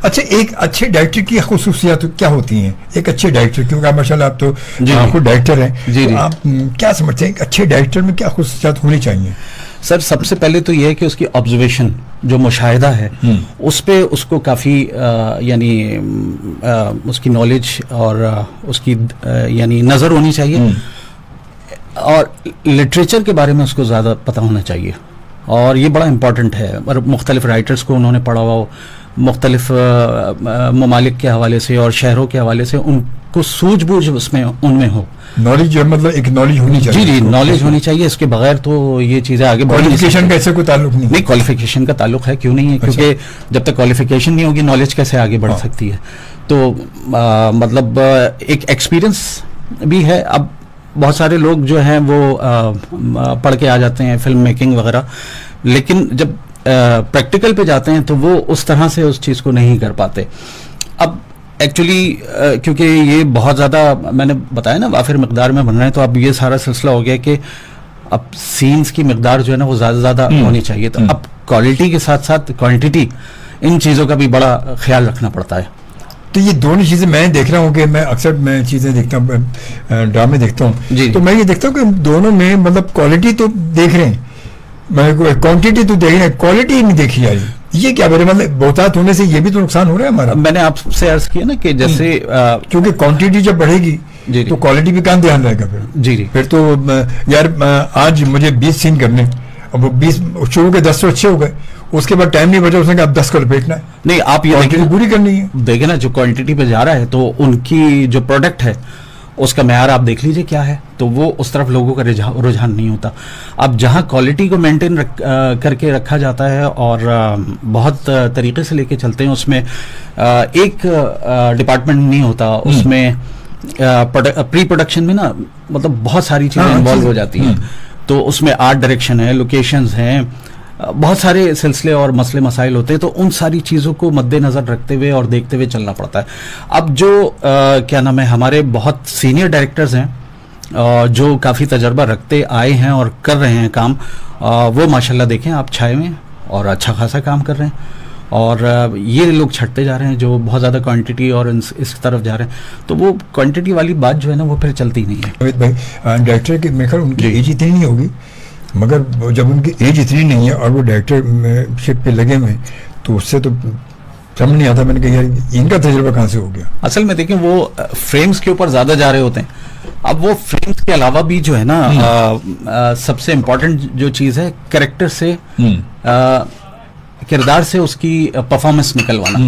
अच्छा, एक अच्छे डायरेक्टर की खुसूसियात क्या होती हैं? एक अच्छे डायरेक्टर, क्योंकि माशाल्लाह आप तो खुद डायरेक्टर हैं, जी, तो आप क्या समझते हैं एक अच्छे डायरेक्टर में क्या खुसूसियात होनी चाहिए? सर, सबसे पहले तो यह है कि उसकी ऑब्जर्वेशन, जो मुशाहिदा है, उस पे उसको काफ़ी यानी उसकी नॉलेज और उसकी यानी नज़र होनी चाहिए, और लिटरेचर के बारे में उसको ज़्यादा पता होना चाहिए, और ये बड़ा इम्पॉर्टेंट है। और मुख्तलिफ राइटर्स को उन्होंने पढ़ा हुआ हो, मुख्तलिफ ममालिक के हवाले से और शहरों के हवाले से उनको सूझबूझ उसमें उनमें हो। नॉलेज जो मतलब एक नॉलेज होनी चाहिए। जी, नॉलेज होनी चाहिए, इसके बगैर तो ये चीज़ें आगे बढ़ नहीं सकती। क्वालिफिकेशन का ऐसे कोई ताल्लुक नहीं? क्वालिफिकेशन का ताल्लुक है, क्यों नहीं है? अच्छा। क्योंकि जब तक क्वालिफिकेशन नहीं होगी, नॉलेज कैसे आगे बढ़ सकती है? तो मतलब एक एक्सपीरियंस भी है। अब बहुत सारे लोग जो हैं वो पढ़ के आ जाते हैं फिल्म मेकिंग वगैरह, लेकिन जब प्रैक्टिकल पे जाते हैं तो वो उस तरह से उस चीज़ को नहीं कर पाते। अब एक्चुअली क्योंकि ये बहुत ज़्यादा, मैंने बताया ना, वाफिर मकदार में बन रहे हैं, तो अब ये सारा सिलसिला हो गया कि अब सीन्स की मकदार जो है ना वो ज़्यादा ज़्यादा होनी चाहिए। तो अब क्वालिटी के साथ साथ क्वांटिटी, इन चीज़ों का भी बड़ा ख्याल रखना पड़ता है। तो ये दोनों चीज़ें मैं देख रहा हूँ कि मैं अक्सर मैं चीज़ें देखता हूँ, ड्रामे देखता हूँ, तो मैं ये देखता हूँ कि दोनों में मतलब क्वालिटी तो देख रहे हैं, मैं क्वांटिटी तो देख रहे हैं, क्वालिटी नहीं देखी जा रही। ये क्या मेरे मतलब बहुतात होने से ये भी तो नुकसान हो रहा है हमारा? मैंने आपसे अर्ज किया ना कि जैसे क्योंकि क्वांटिटी जब बढ़ेगी तो क्वालिटी भी कहाँ ध्यान रहेगा फिर? जी, फिर तो यार आज मुझे 20 सीन करने, अब वो 20 शुरू के 10 तो अच्छे हो गए, उसके बाद टाइम नहीं बचा, उसने कहा अब 10 को लपेटना है। नहीं, आप ये क्वांटिटी पूरी करनी है। देखे ना, जो क्वांटिटी पे जा रहा है तो उनकी जो प्रोडक्ट है उसका मेयार आप देख लीजिए क्या है, तो वो उस तरफ लोगों का रुझान नहीं होता। अब जहाँ क्वालिटी को मेंटेन करके रखा जाता है और बहुत तरीके से लेके चलते हैं, उसमें एक डिपार्टमेंट नहीं होता, उसमें प्री प्रोडक्शन में ना मतलब बहुत सारी चीज़ें इन्वॉल्व हो जाती हैं। तो उसमें आर्ट डायरेक्शन है, लोकेशंस हैं, बहुत सारे सिलसिले और मसले मसाइल होते हैं, तो उन सारी चीज़ों को मद्देनज़र रखते हुए और देखते हुए चलना पड़ता है। अब जो क्या नाम है, हमारे बहुत सीनियर डायरेक्टर्स हैं जो काफ़ी तजर्बा रखते आए हैं और कर रहे हैं काम, वो माशाल्लाह देखें आप छाए में और अच्छा खासा काम कर रहे हैं, और ये लोग छटते जा रहे हैं जो बहुत ज़्यादा क्वांटिटी और इस तरफ जा रहे हैं, तो वो क्वांटिटी वाली बात जो है ना वो फिर चलती नहीं है। अमित भाई, डायरेक्टर की मेरे ख्याल उनकी एज इतनी नहीं होगी, मगर जब उनकी एज इतनी नहीं है और वो डायरेक्टरशिप पे लगे हुए, तो उससे तो समझ नहीं आता। मैंने कहा यार इनका तजुर्बा कहाँ से हो गया? असल में देखें, वो फ्रेम्स के ऊपर ज़्यादा जा रहे होते हैं। अब वो फ्रेम्स के अलावा भी जो है ना सबसे इम्पोर्टेंट जो चीज़ है, कैरेक्टर से किरदार से उसकी परफॉर्मेंस निकलवाना।